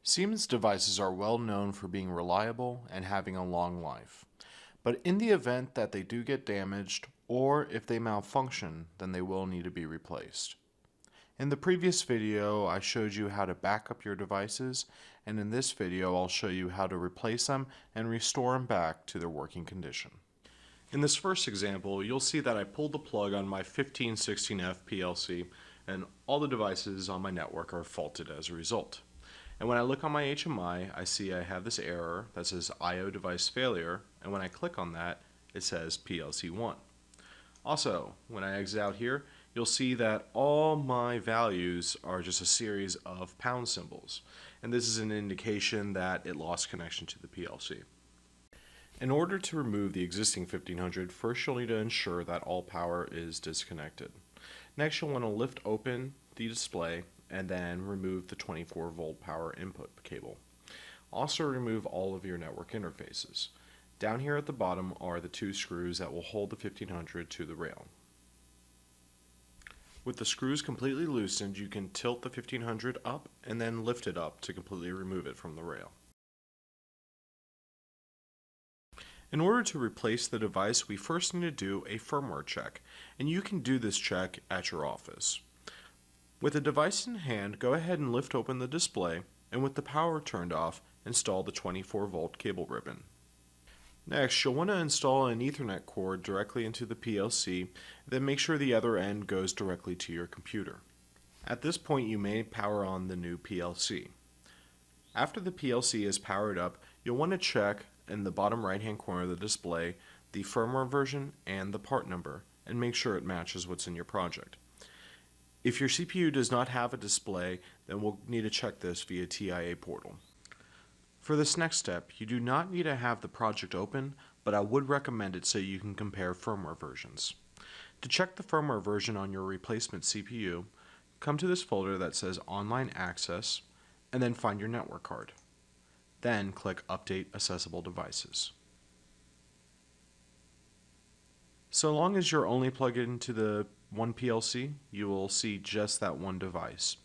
Siemens devices are well known for being reliable and having a long life. But in the event that they do get damaged, or if they malfunction, then they will need to be replaced. In the previous video, I showed you how to back up your devices, and in this video, I'll show you how to replace them and restore them back to their working condition. In this first example, you'll see that I pulled the plug on my 1516F PLC, and all the devices on my network are faulted as a result. And when I look on my HMI, I see I have this error that says I/O device failure, and when I click on that, it says PLC 1. Also, when I exit out here, you'll see that all my values are just a series of pound symbols, and this is an indication that it lost connection to the PLC. In order to remove the existing 1500, first you'll need to ensure that all power is disconnected. Next, you'll want to lift open the display and then remove the 24 volt power input cable. Also remove all of your network interfaces. Down here at the bottom are the two screws that will hold the 1500 to the rail. With the screws completely loosened, you can tilt the 1500 up and then lift it up to completely remove it from the rail. In order to replace the device, we first need to do a firmware check, and you can do this check at your office. With the device in hand, go ahead and lift open the display, and with the power turned off, install the 24 volt cable ribbon. Next, you'll want to install an Ethernet cord directly into the PLC, then make sure the other end goes directly to your computer. At this point, you may power on the new PLC. After the PLC is powered up, you'll want to check in the bottom right hand corner of the display the firmware version and the part number, and make sure it matches what's in your project. If your CPU does not have a display, then we'll need to check this via TIA portal. For this next step, you do not need to have the project open, but I would recommend it so you can compare firmware versions. To check the firmware version on your replacement CPU, come to this folder that says Online Access, and then find your network card. Then click Update Accessible Devices. So long as you're only plugged into the one PLC, you will see just that one device.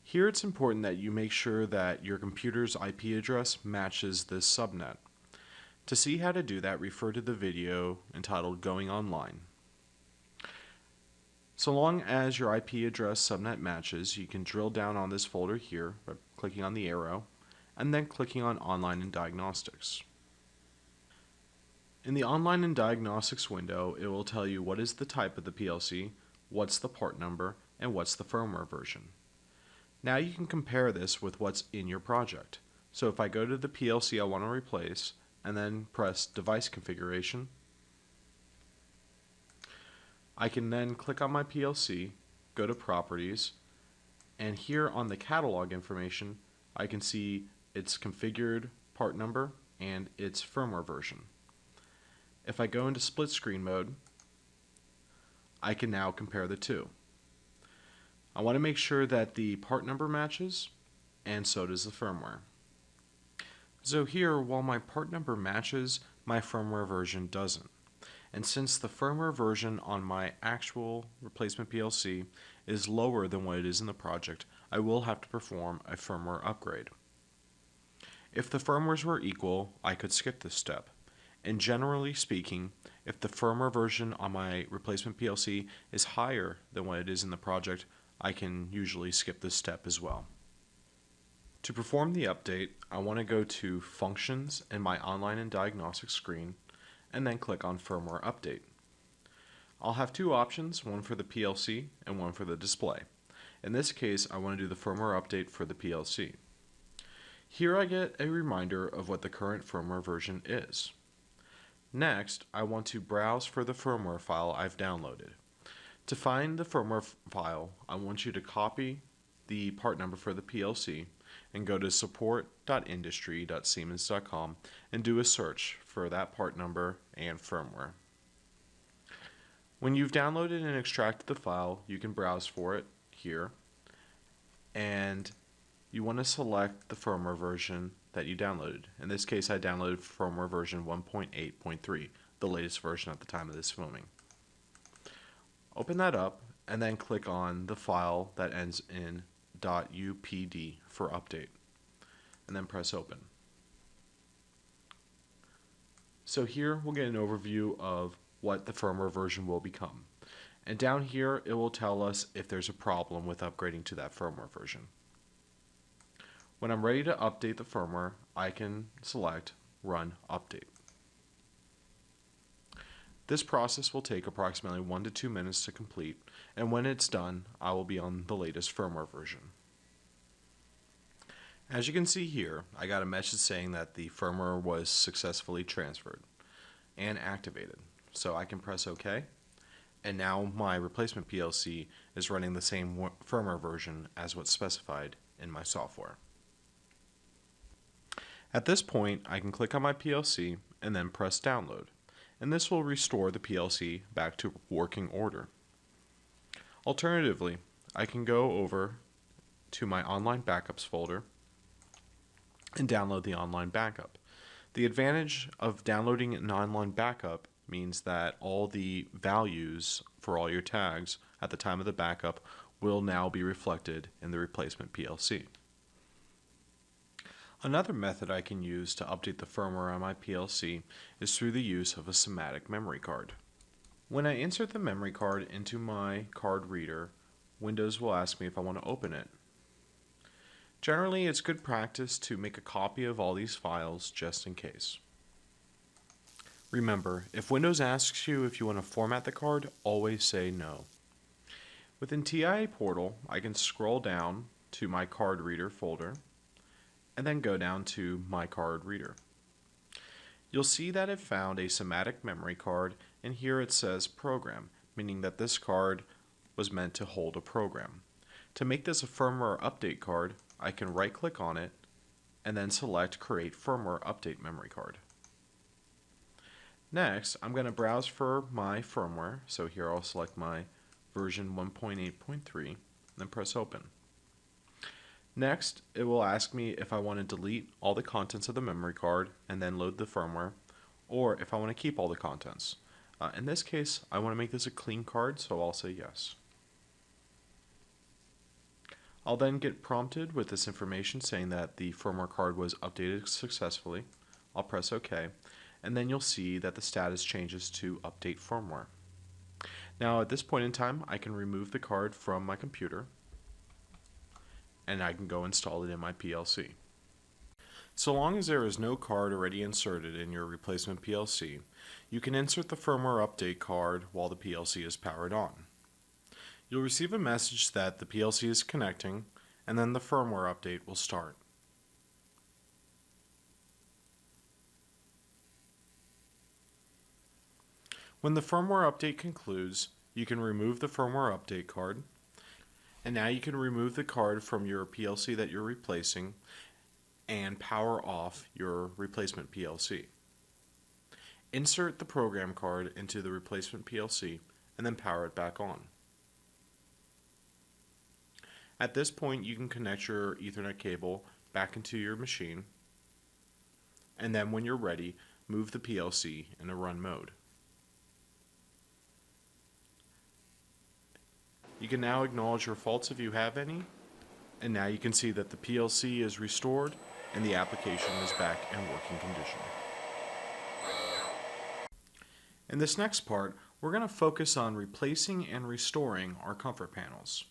Here it's important that you make sure that your computer's IP address matches this subnet. To see how to do that, refer to the video entitled Going Online. So long as your IP address subnet matches, you can drill down on this folder here by clicking on the arrow, and then clicking on Online and Diagnostics. In the Online and Diagnostics window, it will tell you what is the type of the PLC, what's the part number, and what's the firmware version. Now you can compare this with what's in your project. So if I go to the PLC I want to replace, and then press Device Configuration, I can then click on my PLC, go to Properties, and here on the catalog information, I can see its configured part number and its firmware version. If I go into split screen mode, I can now compare the two. I want to make sure that the part number matches, and so does the firmware. So here, while my part number matches, my firmware version doesn't. And since the firmware version on my actual replacement PLC is lower than what it is in the project, I will have to perform a firmware upgrade. If the firmwares were equal, I could skip this step. And generally speaking, if the firmware version on my replacement PLC is higher than what it is in the project, I can usually skip this step as well. To perform the update, I want to go to Functions in my Online and Diagnostics screen, and then click on Firmware Update. I'll have two options, one for the PLC and one for the display. In this case, I want to do the firmware update for the PLC. Here I get a reminder of what the current firmware version is. Next, I want to browse for the firmware file I've downloaded. To find the firmware file, I want you to copy the part number for the PLC and go to support.industry.siemens.com and do a search for that part number and firmware. When you've downloaded and extracted the file, you can browse for it here, and you want to select the firmware version that you downloaded. In this case, I downloaded firmware version 1.8.3, the latest version at the time of this filming. Open that up and then click on the file that ends in .upd for update. and then press open. So here we'll get an overview of what the firmware version will become. And down here it will tell us if there's a problem with upgrading to that firmware version. When I'm ready to update the firmware, I can select Run Update. This process will take approximately 1 to 2 minutes to complete, and when it's done, I will be on the latest firmware version. As you can see here, I got a message saying that the firmware was successfully transferred and activated. So I can press OK, and now my replacement PLC is running the same firmware version as what's specified in my software. At this point, I can click on my PLC and then press download, and this will restore the PLC back to working order. Alternatively, I can go over to my online backups folder and download the online backup. The advantage of downloading an online backup means that all the values for all your tags at the time of the backup will now be reflected in the replacement PLC. Another method I can use to update the firmware on my PLC is through the use of a somatic memory card. When I insert the memory card into my card reader, Windows will ask me if I want to open it. Generally, it's good practice to make a copy of all these files just in case. Remember, if Windows asks you if you want to format the card, always say no. Within TIA Portal, I can scroll down to my card reader folder and then go down to my card reader. You'll see that it found a somatic memory card, and here it says program, meaning that this card was meant to hold a program. To make this a firmware update card, I can right click on it and then select Create Firmware Update Memory Card. Next, I'm going to browse for my firmware, so here I'll select my version 1.8.3 and then press open. Next, it will ask me if I want to delete all the contents of the memory card and then load the firmware, or if I want to keep all the contents. In this case, I want to make this a clean card, so I'll say yes. I'll then get prompted with this information saying that the firmware card was updated successfully. I'll press OK, and then you'll see that the status changes to Update Firmware. Now at this point in time, I can remove the card from my computer, and I can go install it in my PLC. So long as there is no card already inserted in your replacement PLC, you can insert the firmware update card while the PLC is powered on. You'll receive a message that the PLC is connecting, and then the firmware update will start. When the firmware update concludes, you can remove the firmware update card, and now you can remove the card from your PLC that you're replacing and power off your replacement PLC. Insert the program card into the replacement PLC and then power it back on. At this point, you can connect your Ethernet cable back into your machine, and then when you're ready, move the PLC into run mode. You can now acknowledge your faults if you have any, and now you can see that the PLC is restored and the application is back in working condition. In this next part, we're going to focus on replacing and restoring our comfort panels.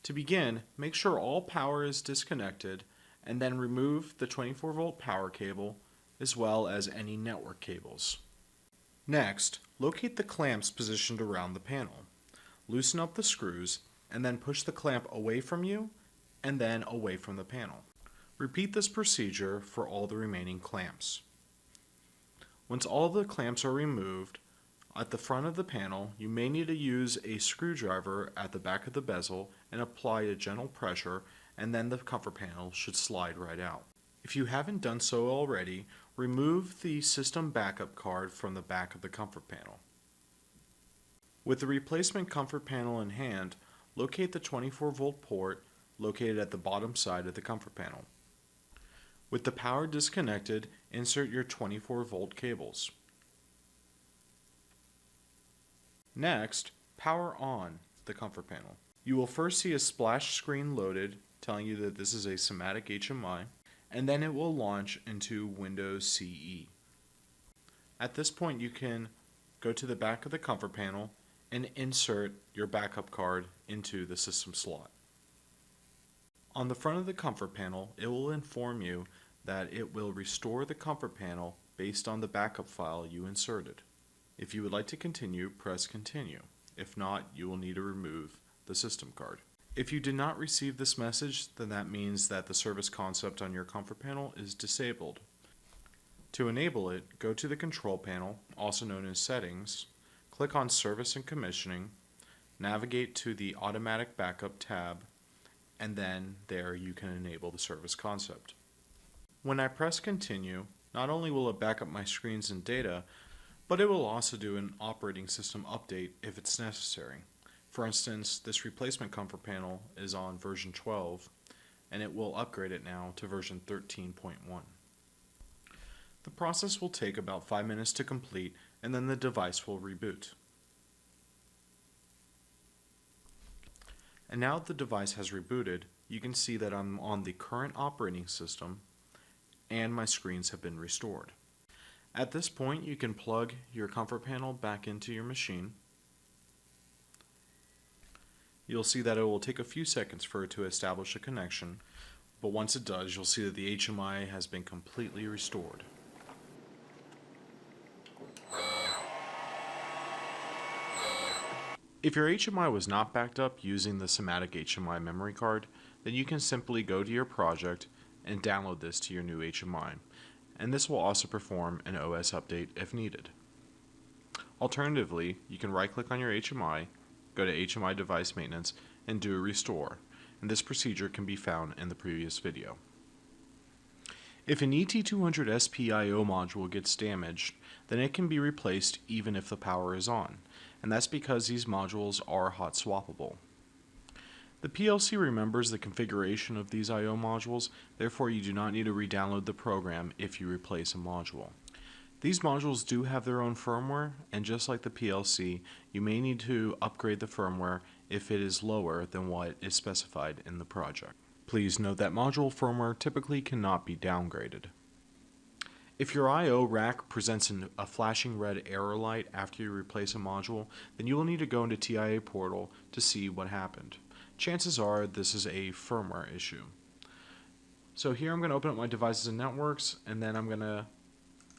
To begin, make sure all power is disconnected, and then remove the 24-volt power cable as well as any network cables. Next, locate the clamps positioned around the panel. Loosen up the screws and then push the clamp away from you and then away from the panel. Repeat this procedure for all the remaining clamps. Once all the clamps are removed, at the front of the panel, you may need to use a screwdriver at the back of the bezel and apply a gentle pressure, and then the comfort panel should slide right out. If you haven't done so already, remove the system backup card from the back of the comfort panel. With the replacement comfort panel in hand, locate the 24-volt port located at the bottom side of the comfort panel. With the power disconnected, insert your 24-volt cables. Next, power on the comfort panel. You will first see a splash screen loaded telling you that this is a SIMATIC HMI, and then it will launch into Windows CE. At this point, you can go to the back of the comfort panel and insert your backup card into the system slot. On the front of the comfort panel, it will inform you that it will restore the comfort panel based on the backup file you inserted. If you would like to continue, press continue. If not, you will need to remove the system card. If you did not receive this message, then that means that the service concept on your comfort panel is disabled. To enable it, go to the control panel, also known as settings, click on service and commissioning, navigate to the automatic backup tab, and then there you can enable the service concept. When I press continue, not only will it back up my screens and data, but it will also do an operating system update if it's necessary. For instance, this replacement comfort panel is on version 12, and it will upgrade it now to version 13.1. The process will take about 5 minutes to complete, and then the device will reboot. And now that the device has rebooted, you can see that I'm on the current operating system, and my screens have been restored. At this point, you can plug your comfort panel back into your machine. You'll see that it will take a few seconds for it to establish a connection, but once it does, you'll see that the HMI has been completely restored. If your HMI was not backed up using the SIMATIC HMI memory card, then you can simply go to your project and download this to your new HMI, and this will also perform an OS update if needed. Alternatively, you can right-click on your HMI, go to HMI Device Maintenance, and do a restore, and this procedure can be found in the previous video. If an ET200SPIO module gets damaged, then it can be replaced even if the power is on, and that's because these modules are hot swappable. The PLC remembers the configuration of these I/O modules, therefore you do not need to re-download the program if you replace a module. These modules do have their own firmware, and just like the PLC, you may need to upgrade the firmware if it is lower than what is specified in the project. Please note that module firmware typically cannot be downgraded. If your I/O rack presents a flashing red error light after you replace a module, then you will need to go into TIA Portal to see what happened. Chances are this is a firmware issue. So here I'm going to open up my devices and networks, and then I'm going to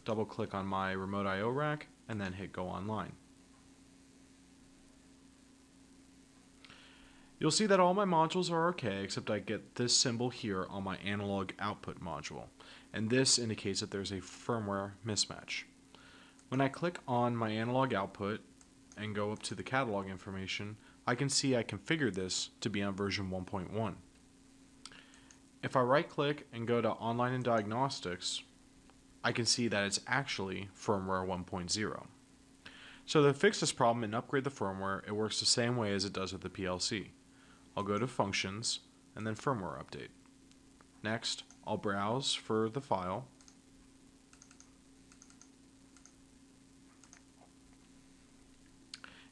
double click on my remote I/O rack and then hit go online. You'll see that all my modules are okay, except I get this symbol here on my analog output module, and this indicates that there's a firmware mismatch. When I click on my analog output and go up to the catalog information, I can see I configured this to be on version 1.1. If I right click and go to Online and Diagnostics, I can see that it's actually firmware 1.0. So to fix this problem and upgrade the firmware, it works the same way as it does with the PLC. I'll go to Functions and then Firmware Update. Next, I'll browse for the file.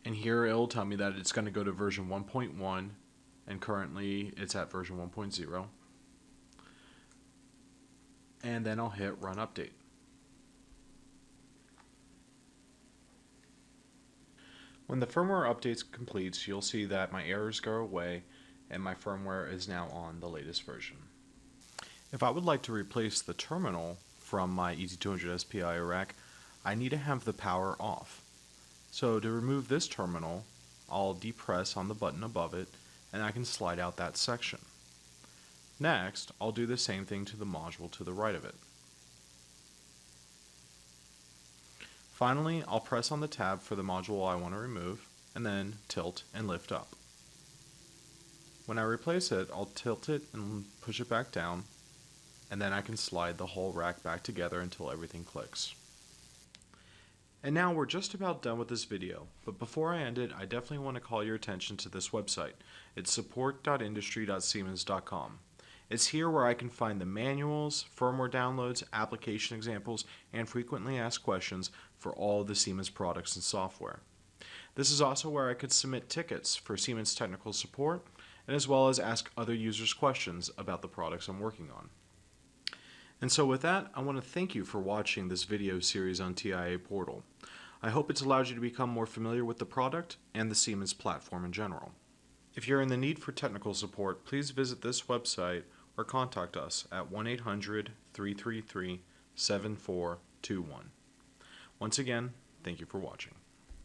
And here it'll tell me that it's going to go to version 1.1, and currently it's at version 1.0. And then I'll hit Run Update. When the firmware update completes, you'll see that my errors go away and my firmware is now on the latest version. If I would like to replace the terminal from my ET200SPIO rack, I need to have the power off. So to remove this terminal, I'll depress on the button above it and I can slide out that section. Next, I'll do the same thing to the module to the right of it. Finally, I'll press on the tab for the module I want to remove, and then tilt and lift up. When I replace it, I'll tilt it and push it back down, and then I can slide the whole rack back together until everything clicks. And now we're just about done with this video, but before I end it, I definitely want to call your attention to this website. It's support.industry.siemens.com. It's here where I can find the manuals, firmware downloads, application examples, and frequently asked questions for all of the Siemens products and software. This is also where I could submit tickets for Siemens technical support, and as well as ask other users questions about the products I'm working on. And so with that, I want to thank you for watching this video series on TIA Portal. I hope it's allowed you to become more familiar with the product and the Siemens platform in general. If you're in the need for technical support, please visit this website or contact us at 1-800-333-7421. Once again, thank you for watching.